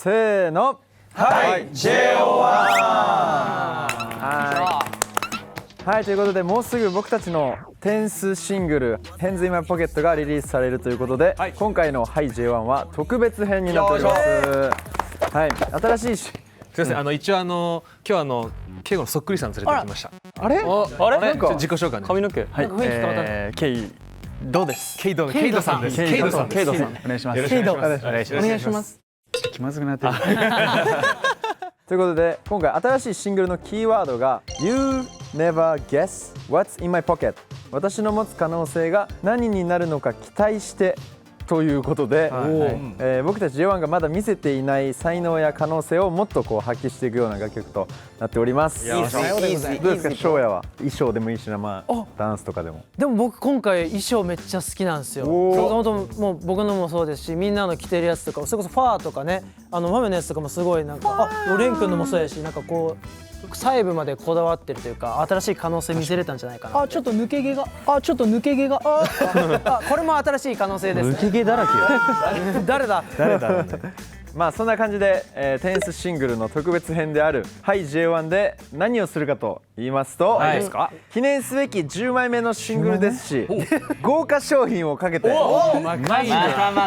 せーの、はい JO1 はい、ということでもうすぐ僕たちのテンスシングル「Hands in My Pocket」がリリースされるということで、今回の「はい J1」は特別編になっております。はい、新しいすみません、一応今日ケイゴのそっくりさん連れてきました。あれなんか自己紹介髪の毛はい、ケイドです。ケイドさんです。ケイドさんお願いします。ケイドお願いします。気まずくなってるということで今回新しいシングルのキーワードが You never guess what's in my pocket 私の持つ可能性が何になるのか期待してということで、僕たち J1 がまだ見せていない才能や可能性をもっとこう発揮していくような楽曲となっております。どうですか翔也は衣装でもいいしな、まあダンスとかでも。でも僕今回衣装めっちゃ好きなんですよ。本当もう僕のもそうですし、みんなの着てるやつとかそれこそファーとかね、マメのやつとかもすごいなんかレン君のもそうやし、なんかこう細部までこだわってるというか新しい可能性見せれたんじゃないかな。ちょっと抜け毛がこれも新しい可能性です、ね。抜け毛だらけよ。誰だまあそんな感じで、テンスシングルの特別編である「はい J1」で何をするかと言いますと、記念すべき10枚目のシングルですし豪華商品をかけてま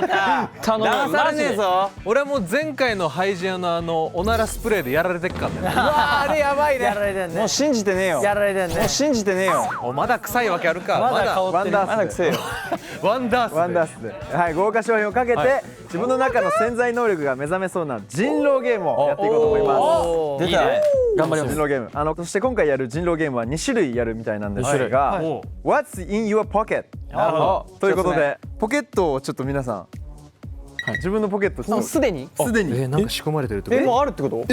た騙されねえぞ。俺はもう前回のハイジアのおならスプレーでやられてっからね。あれやばいね。やられてんね。もう信じてねえよ。やられてんね。もう信じてねえよ。まだ臭いわけあるか。まだ香ってる。ワンダースでワンダースで、はい、豪華商品をかけて、自分の中の潜在能力が目覚めそうな人狼ゲームをやっていこうと思います。出た。頑張ります。人狼ゲーム、そして今回やる人狼ゲームは2種類やるみたいなんですが、What's in your pocket ということで、ポケットをちょっと皆さん、自分のポケットもうすでになんか仕込まれてるってこと？もうあるってこと？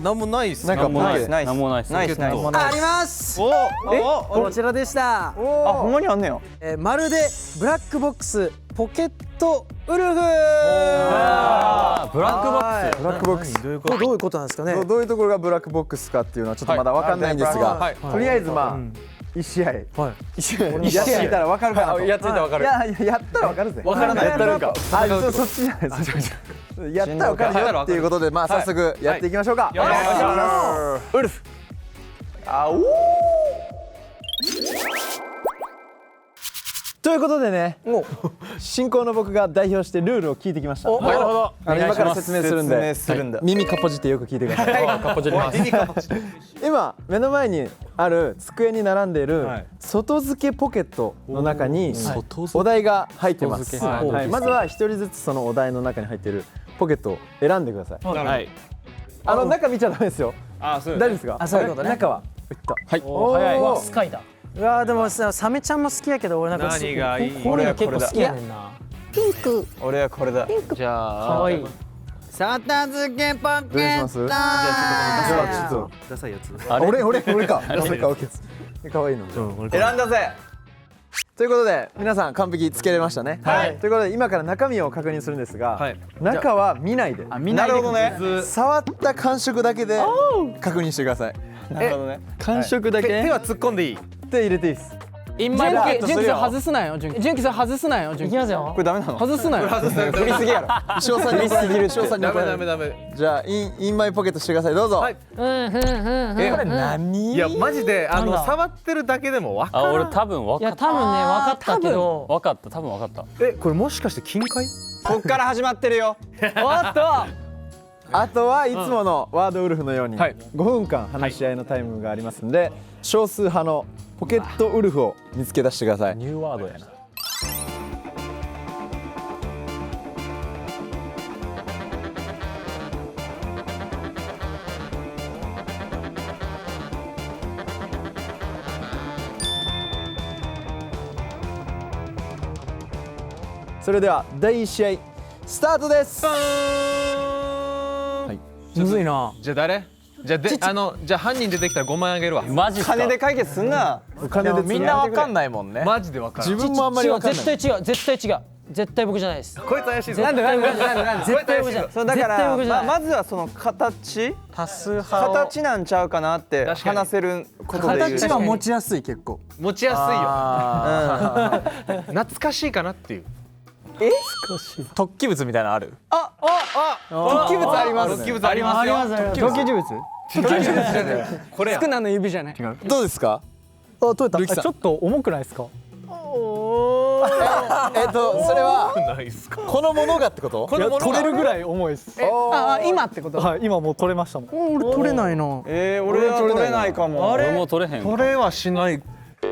なんもないっす。なんかナイスナイスナイス。あります。こちらでした。あ、ほんまにあんねよ。まるでブラックボックスポケットウルフ。ブラックボックス。ブラックボックスどういうことなんですかね。どういうところがブラックボックスかっていうのはちょっとまだ分かんないんですが、とりあえずまあ1試合やってみたら分かるかなと。やってみたら分かる。やったら分かるぜ。分からない。やったるんか。そっちじゃないです。やったら分かるよっていうことで、まあ早速やっていきましょうか。ウルフ。ということでね、進行の僕が代表してルールを聞いてきました。なるほど。今から説明するんで、耳かっぽじってよく聞いてください。かっぽじります。今目の前にある机に並んでいる外付けポケットの中にお題が入ってます。まずは一人ずつそのお題の中に入っているポケットを選んでください。はい。中見ちゃダメですよ。大丈夫ですか？そういうことね。中は。はい。早い。スカイだ。うわでもさ、サメちゃんも好きやけど俺なんか何がいい？これ結構好きやねんな。ピンク。俺はこれだ。じゃあ可愛い。外付けポケット。どうします？じゃあちょっとダサいやつ。俺か。俺か OK です。可愛いの。選んだぜ。ということで皆さん完璧つけれましたね。ということで今から中身を確認するんですが、中は見ないで。なるほどね。触った感触だけで確認してください。なるほどね。感触だけ。手は突っ込んでいい？手入れていいです。純喜さん外すなよ。純喜さん外すなよ。いきますよ。これダメなの？外すなよ。振りすぎやろ。翔さんに怒られる。翔さんに怒られる。ダメ。じゃあインマイポケットしてください。どうぞ。これ何？いやマジで触ってるだけでも分かる。俺多分分かった。いや多分ね分かったけど。分かった。多分分かった。これもしかして金塊？こっから始まってるよ。おっと。あとはいつものワードウルフのように5分間話し合いのタイムがありますんで、少数派のポケットウルフを見つけ出してください。ニューワードやな。それでは第1試合スタートです。むずいな。じゃあ誰？じゃあ犯人出てきたら5万円あげるわ。マジか。金で解決すんな。金でみんな分かんないもんね。マジで分かる。自分もあんまり分かんない。絶対違う。絶対僕じゃないです。こいつ怪しいぞ。なんで絶対僕じゃない。そうだからまずはその形なんちゃうかなって話せることで言う。形は持ちやすい。結構持ちやすいよ。懐かしいかなっていう。突起物みたいなのある？突起物あります突起物ありますよ。突起物これや。少なの指じゃないどうですか？あ取れたルキさんちょっと重くないですか？それはないっすか。このものがってこと？このもの取れるぐらい重いです今ってことはい今もう取れましたもん俺取れないな俺は取れないかも俺も取れへん。これはしない。で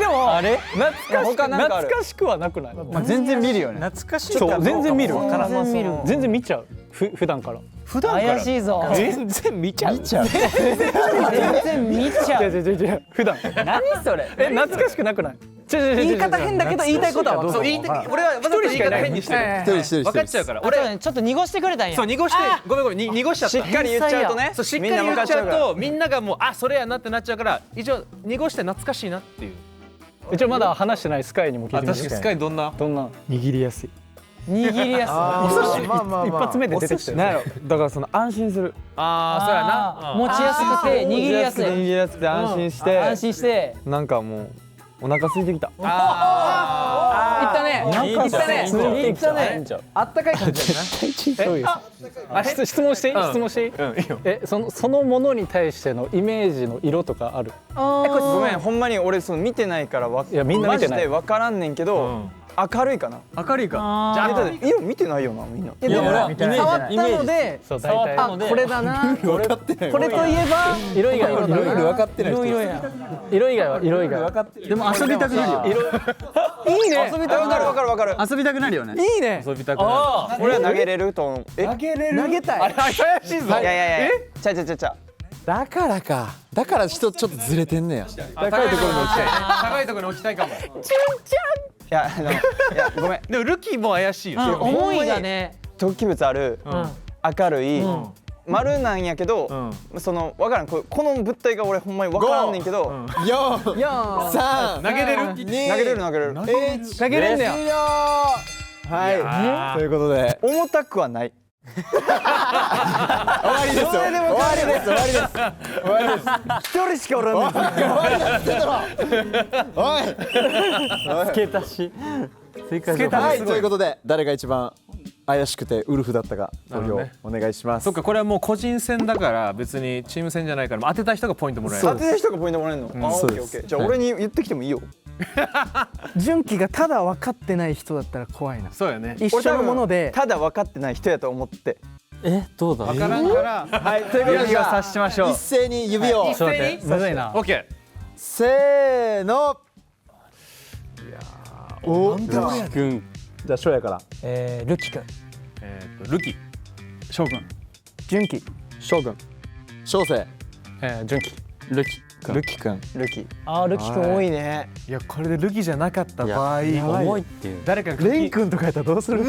もあれ他なんかある懐かしくはなくない全然見るよね懐かしいそう全然見る全然見ちゃう普段から怪しいぞ全然見ちゃう。全然見ちゃう違う普段何それ懐かしくなくない言い方変だけど言いたいことはそう言いたい。俺はわざと言い方変にしてる。一人分かっちゃうから。俺ちょっと濁してくれたんやそう濁してごめん濁しちゃった。しっかり言っちゃうとねそうしっかり言っちゃうとみんながもうあそれやなってなっちゃうから一応濁して懐かしいなっていう。一応まだ話してないスカイにも聞いてみて確かにスカイどんな？どんな握りやすい握りやすい一発目で出てきたよなんやろだからその安心するああそうやな。持ちやすくて握りやすい握りやすくて安心して安心してなんかもうお腹空いてきたいったねいったねいったねあったかい感じだな質問していい質問していいそのものに対してのイメージの色とかあるごめんほんまに俺その見てないからいやみんな見てないマジで分からんねんけど明るいかな明るいかじゃあだって色見てないよなみんな触ったのでそう大体これだな分かってない。これといえば色以外はルール分かってない人。色や色以外は色以外はでも遊びたくなるよいいね分かる遊びたくなるよねいいね遊びたくな俺は投げれると思う投げたい怪しいぞいやちゃだからか。だから人ちょっとずれてんねや。高いところに落ちたい。高いところに落ちたいかも。いやごめんでもルキも怪しいよ。思いがね突起物ある明るい丸なんやけどその分からんこの物体が俺ほんまに分からんねんけど4、3、投げれる？投げれる1、投げれんねや終了。はい。ということで重たくはない終わりですよ。終わりです。一人しかおらんねんおい。付け足しはい。ということで誰が一番怪しくてウルフだったか投票お願いします。そっかこれはもう個人戦だから別にチーム戦じゃないから当てた人がポイントもらえる。当てた人がポイントもらえるのオッケーオッケーじゃあ俺に言ってきてもいいよ純喜がただ分かってない人だったら怖いなそうよね。一緒のものでただ分かってない人やと思ってどうだ分からんから。はいということで指をさしましょう一斉に指を一斉に。むずいなオッケせーの。お、じゃあ翔也からルキ君ー。ルキ。将軍純喜翔くん小生。純喜ルキくん。ルキルキ君多いねいやこれでルキじゃなかった場合重いっていう。誰かがレン君とかやったらどうするあ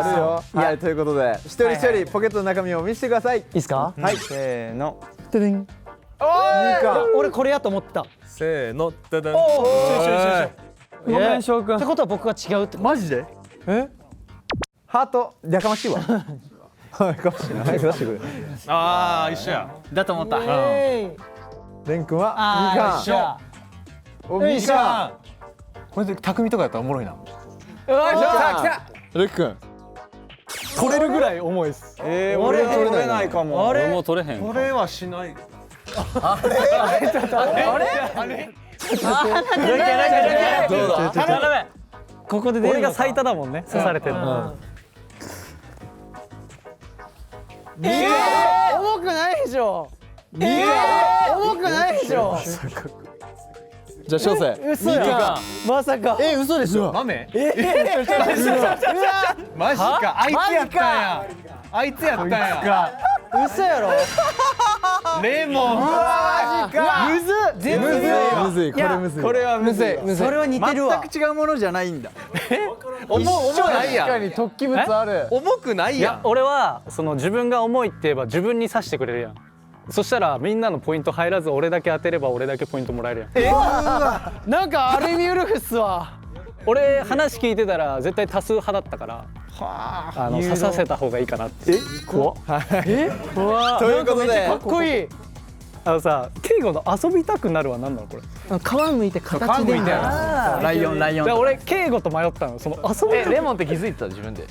るよはいということで一人一人ポケットの中身を見せてください。いいっすかはいせーの俺これやと思ったっせーのダダン。ごめん翔くんてことは僕が違うってことマジでハートやかましいわはいかもしれない早く出してくれああ一緒や。だと思ったレン君はみかんおみかんこれで匠とかやったらおもろいな。ルキ君。取れるぐらい重いです俺は取れないかも俺も取れへん。これはしない。どうだ。ここで俺が最多だもんね刺されてるの重くないでしょ重くないでしょじゃあ小生。嘘やまさか嘘でしょ。豆？マジか。あいつやったんや。あいつやったんや。嘘やろレモン。マジかむずっ全部むずいわむずいこれむずい。これはむずいそれは似てるわ違うものじゃないんだ重ないやん。突起物ある重くないやん。俺はその自分が重いって言えば自分に刺してくれるやんそしたらみんなのポイント入らず俺だけ当てれば俺だけポイントもらえるやんなんかある意味ウルフっすわ俺話聞いてたら絶対多数派だったから刺させた方がいいかなって怖っということでかっこいいさ敬吾の遊びたくなるは何なのこれ。皮むいて形でみたいな。ライオン俺敬吾と迷ったのその遊び。レモンって気づいてた自分で。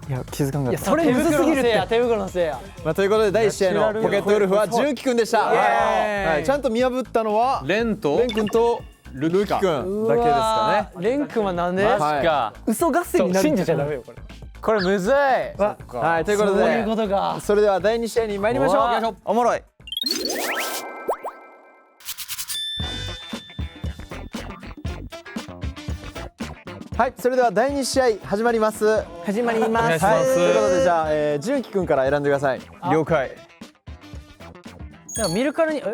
いや気づかんかった。それむずすぎるって。手袋のせいや。ということで第1試合のポケットウルフは純喜くんでした。はい、ちゃんと見破ったのはレンとレンくんとルキくんだけですかね。レン君はなんで？嘘合戦になる。信じちゃダメよこれ。これむずい。はい、ということそういうでことか。それでは第2試合に参りましょう。おもろい。はい、それでは第2試合始まります。始まります。はい、ということでじゃあ、純喜くんから選んでください。了解。でも見るからにじ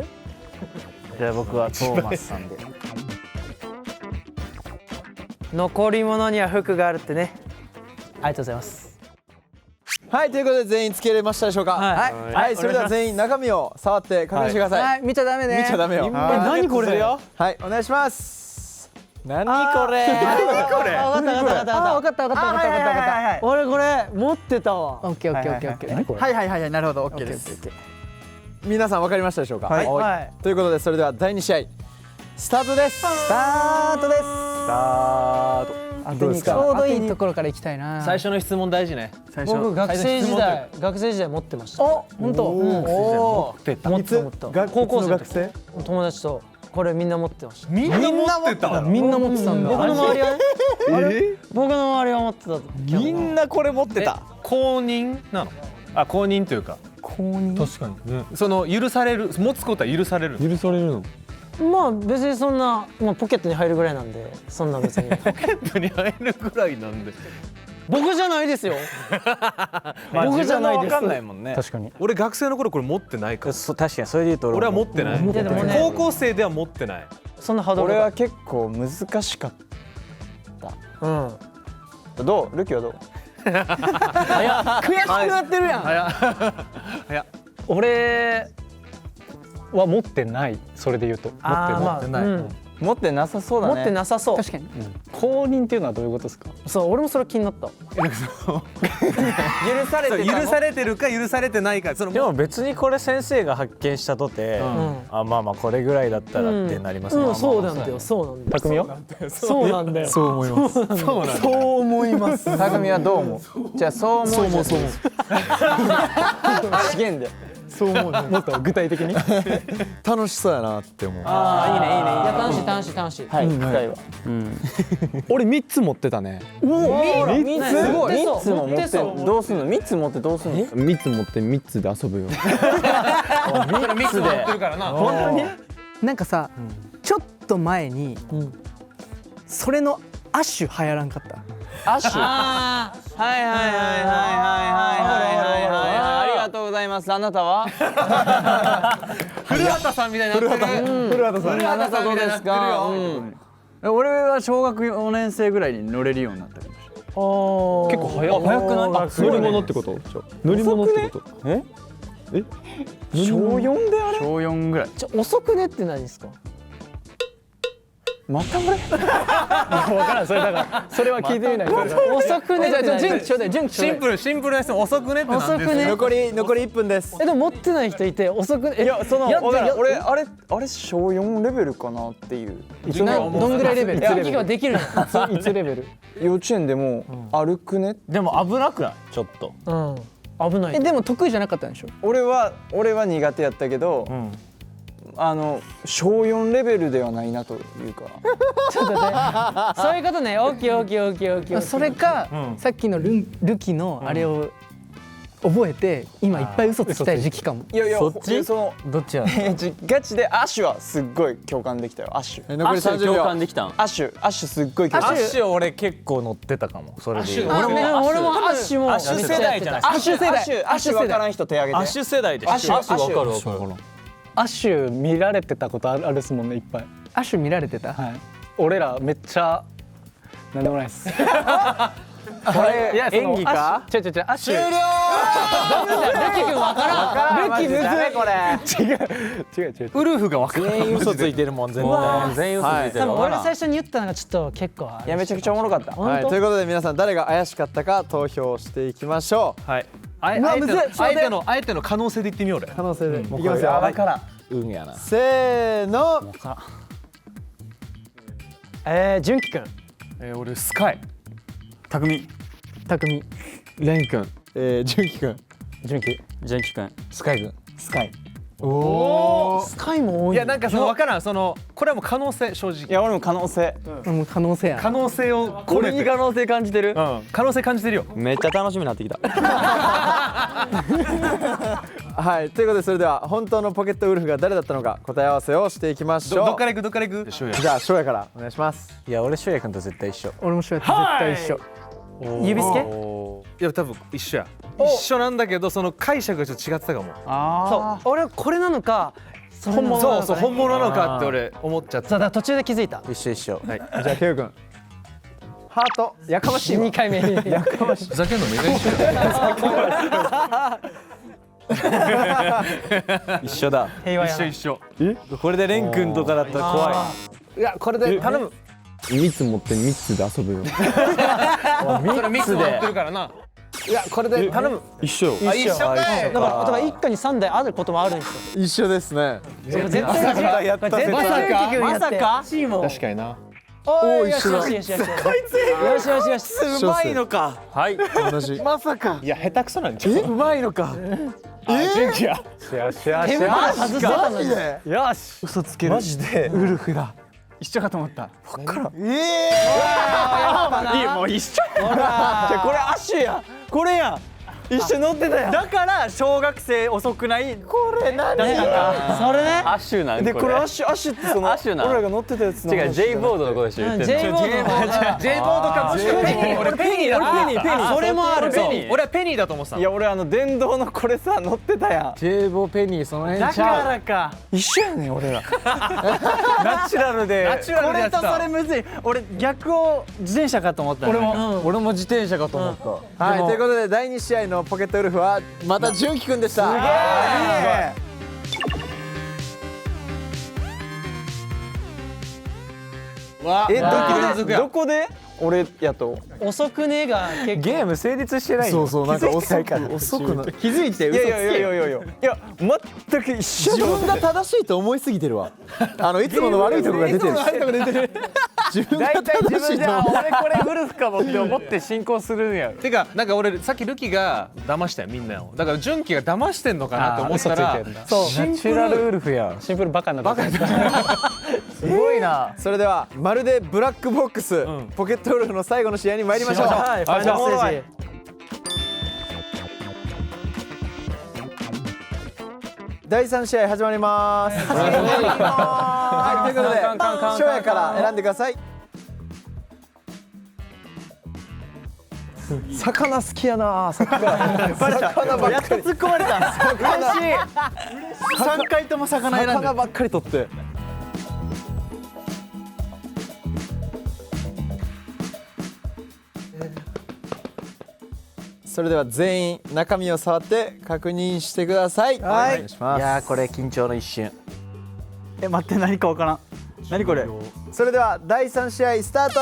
ゃあ僕はトーマスさんで。残り物には服があるってね。ありがとうございます。はい、ということで全員つけれましたでしょうか。はいはい、それでは全員中身を触って確認してください。はい、見ちゃダメね。見ちゃダメよ。何これ。はい、お願いします。何これ。あ、分かった。はい。俺これ持ってたわ。オッケー。はいなるほどオッケーです。皆さん分かりましたでしょうか。はいということでそれでは第2試合スタートです。スタートです。どうですか。ちょうどいいところから行きたいな。最初の質問大事ね。僕学生時代持ってました。お、本当。持ってた。高校生の学生。友達とこれみんな持ってました。みんな持ってた。みんな持ってたんだ。僕の周りはね。僕の周りは持ってた。みんなこれ持ってた。公認なの。あ、公認というか。公認。確かに。その許される持つことは許される。許されるの。まあ別にそんなポケットに入るぐらいなんでそんな別に。ポケットに入るぐらいなんで。僕じゃないですよ。僕じゃないです。分かんないもんね。確かに。俺学生の頃これ持ってないから。確かにそれで言うと俺は持ってない。高校生では持ってない。そんなハードル。俺は結構難しかった。どう？ルキはどう？悔しくなってるやん。早っ。俺は持ってない。それで言うと持ってない。持ってなさそうだね。持ってなさそう。確かに。公認っていうのはどういうことですか？そう、俺もそれ気になった。許されてるか許されてないか。でも別にこれ先生が発見したとて、あ、まあこれぐらいだったらってなりますね。そうなんだよ。匠よ。そうなんだよ。そう思います。そう思います。匠はどう思う？じゃあそう思う。資源で。そう思う。もっと具体的に。楽しそうやなって思う。ああ、いいね。いや、楽しい。はい、深いわ。俺3つ持ってたね。おお、3つも持ってどうすんの？3つ持ってどうすんの？3つ持って3つで遊ぶよ。3つで持ってるからな。本当に？なんかさ、ちょっと前にそれのアッシュ流行らんかった？アッシュ。はい。ありがとうございます。あなたは？古畑さんみたいになってる。古畑さん。あなたどうですか？俺は小学4年生ぐらいに乗れるようになったかもしれない。結構早くない？乗り物ってこと？乗り物ってこと？え？小4であれ？小4ぐらい。遅くねって何ですか？また俺？分からん。それだからそれは聞いてみないと。遅くねって何？順ちょうだい。シンプルな質問。遅くねって何ですか？遅くね。残り1分です。でも持ってない人いて遅くね。いやその俺あれ小4レベルかなっていう。どんぐらいレベル？息ができるの？いつレベル？幼稚園でも歩くね。でも危なくない？ちょっと。危ない。でも得意じゃなかったんでしょ？俺は苦手やったけど。小4レベルではないなというか。ちょっとね。そういうことね。オッケー。それかさっきのルキのあれを覚えて今いっぱい嘘つきたい時期かも。いやそっち？どっちや？ガチでアッシュはすっごい共感できたよ。アッシュ。残り30秒。共感できたん？アッシュすっごい共感。アッシュ俺結構乗ってたかも。それで言う。俺もアッシュも。アッシュ世代じゃない。アッシュ分からん人手挙げて。アッシュ世代で。アッシュ分かる。アッシュ見られてたことあるですもんねいっぱい。アッシュ見られてた？はい。俺らめっちゃなんでもないです。これ演技か？違うアッシュ。終了。ルキ君わからん。ルキむずい。違う。ウルフが分からん。全員嘘ついてるもん全然。全員嘘ついてる。俺最初に言ったのがちょっと結構。いやめちゃくちゃおもろかった。はい、ということで皆さん誰が怪しかったか投票していきましょう。はい。相手の可能性で言ってみよう。可能性でいきますよ。分からん。運やな。せーの。純喜くん。俺スカイ。匠匠。レン君。純喜くん。純喜。純喜くんスカイ君。スカイ。スカイも多い。いやなんかその分からん、そのこれはもう可能性正直。いや俺も可能性もう可能性やな可能性をこれに可能性感じてる可能性感じてるよ。めっちゃ楽しみになってきたはい、ということでそれでは本当のポケットウルフが誰だったのか答え合わせをしていきましょう。どっから行くじゃあ翔也からお願いします。いや俺翔也君と絶対一緒。俺もそうやって絶対一緒指付け？いや多分一緒や。一緒なんだけどその解釈がちょっと違ってたかも。そう。俺はこれなのか。本物そうそう本物なのかって俺思っちゃった。そうだ途中で気づいた。一緒一緒。はい。じゃあケウ君。ハートやかましいわ。2回目。やかましい。ふざけんのめっちゃ一緒だ。平和やな。一緒。これでレン君とかだったら怖い。いやこれで頼む。蜜持って蜜で遊ぶよ。それミスで持ってるからな。いやこれで頼む。一緒。あ一緒かい。だから一家に3台あることもあるんですよ。一緒ですね。絶対やった絶対まさかまさか確かにな。おお一緒だ。よしよしよしよしよしよし。うまいのか。はい。同じ。まさか。いや下手くそなんちゃう。うまいのか。元気や。手前から外せたのに。よし嘘つける。マジで。ウルフだ。一緒かと思ったいいもう一緒。じゃこれアッシュや。これや。一緒乗ってたやん。だから小学生遅くないこれ何？それね。アッシュなんでこれアッシュってそのアッシュな俺らが乗ってたやつの違う J ボードのことでしょ言ってんの J ボードの方が J ボードかもしれない。俺ペニーだと思う。ペニーそれもある。そう俺はペニーだと思ってた。いや俺電動のこれさ乗ってたやん。ジェイボペニーその辺だかちゃう。らか一緒やねん俺ら。ナチュラルでナチュラルこれとでやってたそれむずい。俺逆を自転車かと思った俺も自転車かと思った。はい、ということで第2試合のポケットウルフはまた純喜くんでした。どこで俺やと遅くねが結構ゲーム成立してないよ。そうそうなんか遅くな。気づいていや全く一緒自分が正しいと思いすぎてるわ。いつもの悪いとこが出てる。自分が大体自分じゃ正しいと思う。俺これウルフかもって思って進行するんやろ。てかなんか俺さっきルキが騙したよみんなを。だから純喜が騙してんのかなと思ったらそうナチュラルウルフや。シンプルバカなバカすごいな。それではまるでブラックボックス、ポケットウルフの最後の試合に参りましょう。はい、ファイナルステージ。第3試合始まります。はい、ということで翔也から選んでください。魚好きやな。魚ばっかり。突っ込まれた。嬉しい。3回とも魚選んで魚ばっかり取って。それでは全員中身を触って確認してください。はい、お願いします。いやーこれ緊張の一瞬。待って何かわからん。何これ。それでは第3試合スタート。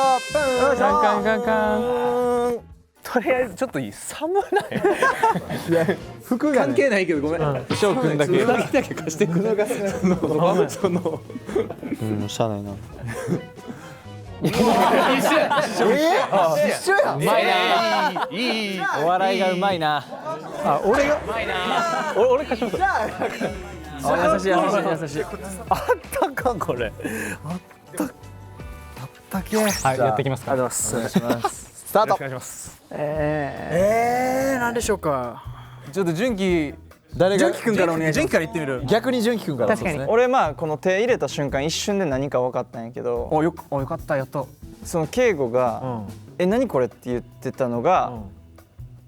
カンカンカン。とりあえずちょっといい寒ない。服が関係ないけどごめん。翔くんだけ。上着だけ貸してくれ。そのしゃあないな。一緒やん。うまいな。いい。お笑いがうまいな。俺貸します優しい優しい優しい。あったかこれ。はいやっていきますかお願いします。スタート。お願いします。なんでしょうかちょっと純喜誰が純喜くんからお願いします純喜から言ってみる。逆に純喜くんから。確かにそうですね。俺この手入れた瞬間一瞬で何か分かったんやけどよかったやっと。その圭吾が「何これ?」って言ってたのが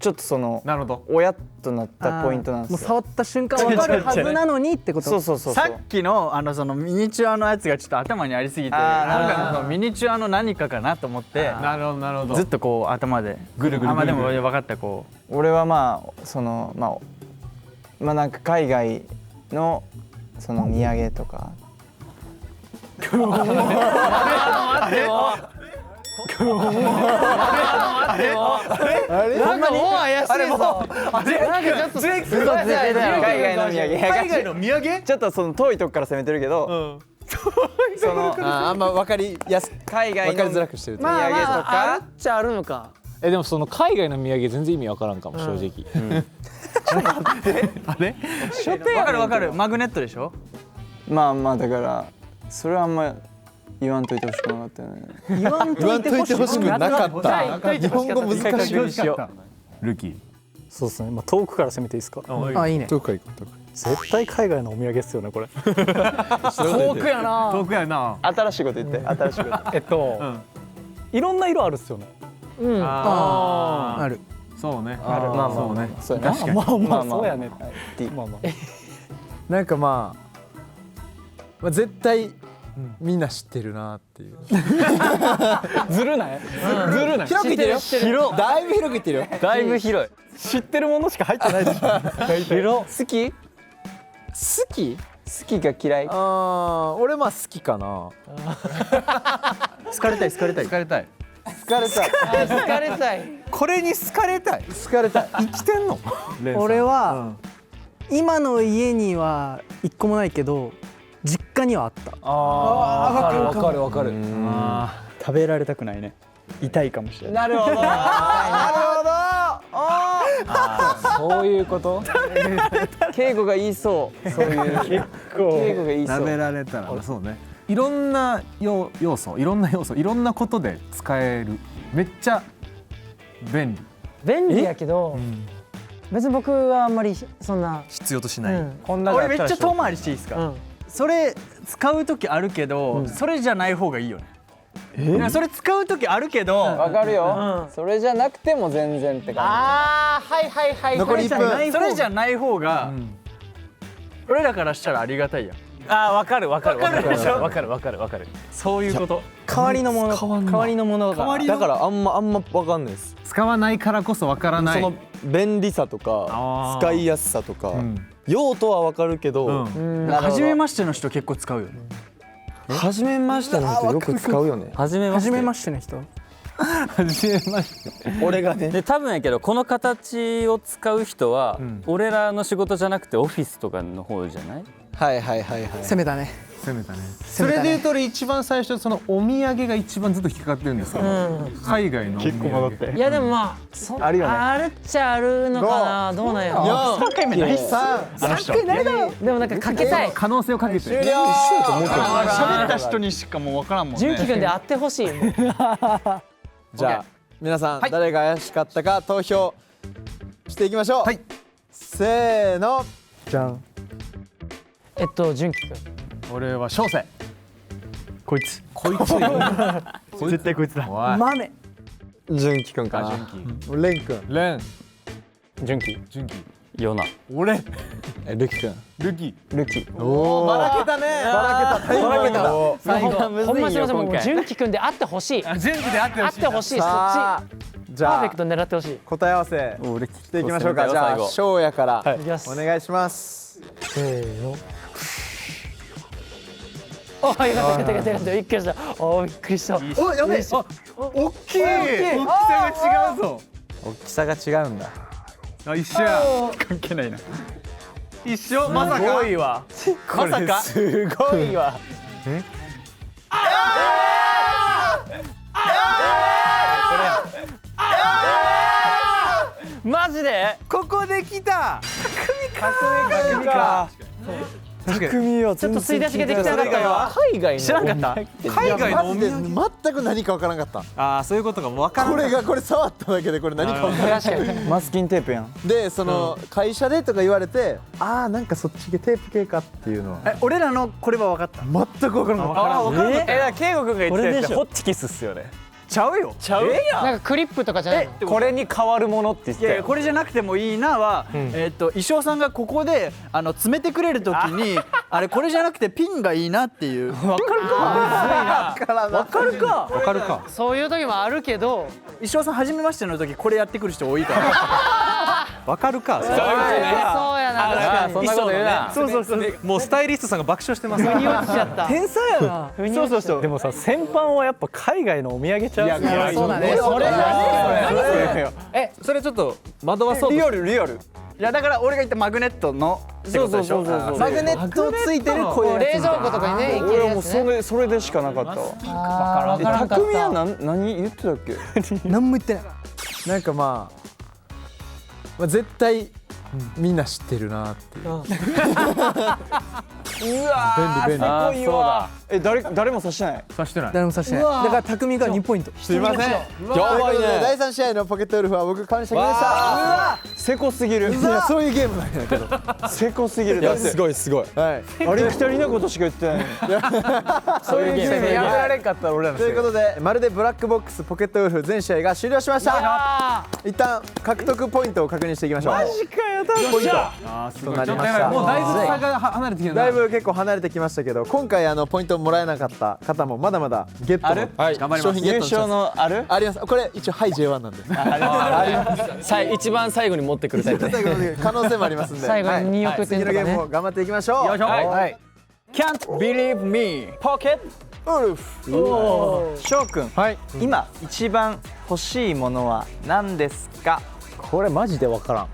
ちょっとそのなるほど。親となったポイントなんですよ。もう触った瞬間分かるはずなのにってことそうさっきのそのミニチュアのやつがちょっと頭にありすぎて、なんかそのミニチュアの何かかなと思ってなるほどなるほど。ずっとこう頭でぐるぐる。でも分かったこう。俺はそのなんか海外のその土産とかあれなんかもう怪しいぞ。なんかちょっと海外の土産海外の土産？ちょっとその遠いとこから攻めてるけど、そのあんま分かりやす海外の分かりづらくしてると土産とあるかっちゃあるのか。でもその海外の土産全然意味わからんかも正直。あれ？わかるわかる。マグネットでしょ。まあまあだからそれはあんま言わんといてほしくなかったよね。言わんといてほしくなかった日本語難しいルキー。そうですね、まあ、遠くから攻めていいですか。あ、いいね。どこから行こう絶対海外のお土産ですよねこれ。遠くやな。遠くやな。新しいこと言って新しいこといろんな色あるっすよね。ある。そうね。あるまあまあそうね。そうやなまあまあまあそうやね。いいまあまあ。なんかまあ絶対みんな知ってるなっていう。ずるない？ずるない？広くいってるよ広だいぶ広くいってるよだいぶ広い。知ってるものしか入ってないでしょ。大体。好き好き？好きが嫌いああ、俺まあ好きかな。好かれたい好かれたい。疲れたい。好かれたい。好かれたい。これに好かれたい。好かれたい。生きてんの？俺は、今の家には一個もないけど実家にはあった。わかるわかる。食べられたくないね。痛いかもしれない。なるほどそういうこと？敬語が言いそうそういう敬語が言いそう食べられたらそうね。いろんな要素、いろんなことで使える。めっちゃ便利。便利やけど、別に僕はあんまりそんな。必要としない。俺めっちゃ遠回りしていいですか。それ使う時あるけど、それじゃない方がいいよね。それ使う時あるけど、わかるよそれじゃなくても全然って感ああ、はいはいはい。残り1分それじゃない方が俺らからしたらありがたいやん。わかるわかるわかるでしょわかるわかるわかる。そういうこと。代わりのものがじだからあんま分かんないです。使わないからこそわからない。その便利さとか使いやすさとか用途は分かるけど初めましての人結構使うよね。初めましての人よく使うよね。初めましての人。初めまして。俺がねで多分やけどこの形を使う人は、俺らの仕事じゃなくてオフィスとかの方じゃない？はいはいはいはい攻めたね。攻めたね。それで言うと俺一番最初そのお土産が一番ずっと引っかかってるんですけど、海外のお土産。結構戻って。いやでもまああるよね。あるっちゃあるのかな。どうなんやろ。3回目ない3回ないだろ。でもなんかかけたい。可能性をかけて。終了。喋った人にしかもう分からんもんね。純喜くんで会ってほしい。じゃあ皆さん誰が怪しかったか投票していきましょう。はいせーのじゃん。純喜くん。俺は小生。こいつ。こいつ。絶対こいつだ。豆。純喜くんかな。レン君。レン。純喜。純喜。ヨナ。俺。ルキ君。ルキ。ルキ。おおばらけたね。ばらけた。ほんまにすみません、もう純喜くんで会ってほしい。純喜で会ってほしい。会ってほしい。そっち。じゃあパーフェクト狙ってほしい。答え合わせしていきましょうか。じゃあ翔也からいきます。お願いします。せーの。あ、よかったよかったよかった。びっくりした。お、びっくりした。お、やべえ。あ、大きい。大きさが違うぞ。大きさが違うんだ。あ、一緒や。関係ないな。一緒。まさか。すごいわ。まさか。すごいわ。マジで？ここで来た。匠か。匠はちょっと吸い出しができてなかったわ。海外の知らんかった？海外のおマジで土産。全く何かわからなかった。ああ、そういうことが分からない。これ触っただけでこれ何かわからない。確かに。マスキンテープやん。でその会社でとか言われて、ああなんかそっち系テープ系かっていうのは俺らのこれは分かった。全くわからなかった。ああ、分からない。だから圭吾君が言ってたやつホッチキスっすよね。ちゃうよ。ちゃうやん。なんかクリップとかじゃないの？これに変わるものって言ってたよ。いやいやこれじゃなくてもいいなは、衣装さんがここで詰めてくれるときにあれこれじゃなくてピンがいいなっていう。わかるか。わかるか。わかるか。そういう時もあるけど。衣装さん初めましての時これやってくる人多いから。わかるか。そうやな。そんなこと言うな。そうそうそう。もうスタイリストさんが爆笑してます。腑に落ちちゃった。天才やな。そうそうそう。でもさ、先般はやっぱ海外のお土産ちゃう。そうだね。それそれちょっと惑わそうと。リアルリアル。いやだから俺が言ったマグネットのそうそうそうそう。マグネットついてるこういう冷蔵庫とかにね、いける俺もうやつね。それでしかなかったわ。わからんか匠はった。何言ってたっけ？何も言ってない。なんかまあ絶対みんな知ってるなっていう。うわー、便利すごいわ。誰も刺してない。さしてない。誰もさしてない。だから匠が2ポイント。すいません。やばいね。第3試合のポケットウルフは僕川西拓でした。せこすぎる。いやそういうゲームなんやけど。せこすぎる。いやすごいすごい。はい。ありきたりなことしか言ってない。そういうゲームやめられんかったら俺らのということでまるでブラックボックスポケットウルフ全試合が終了しました。一旦獲得ポイントを確認していきましょう。マジかよ。ポイントとなりました。もうだいぶ差が離れてきたな。だいぶ結構離れてきましたけど、今回ポイントもらえなかった方もまだまだゲットの商品ゲットのチャンス優勝のある？あります。これ一応はい J1 なんで。一番最後に持ってくるタイプ。可能性もありますんで。最後に2億次のゲ点とかね。ームも頑張っていきましょう。はい。Can't believe me。ポケットウルフ。翔くん。はい。今一番欲しいものは何ですか？これマジでわからん。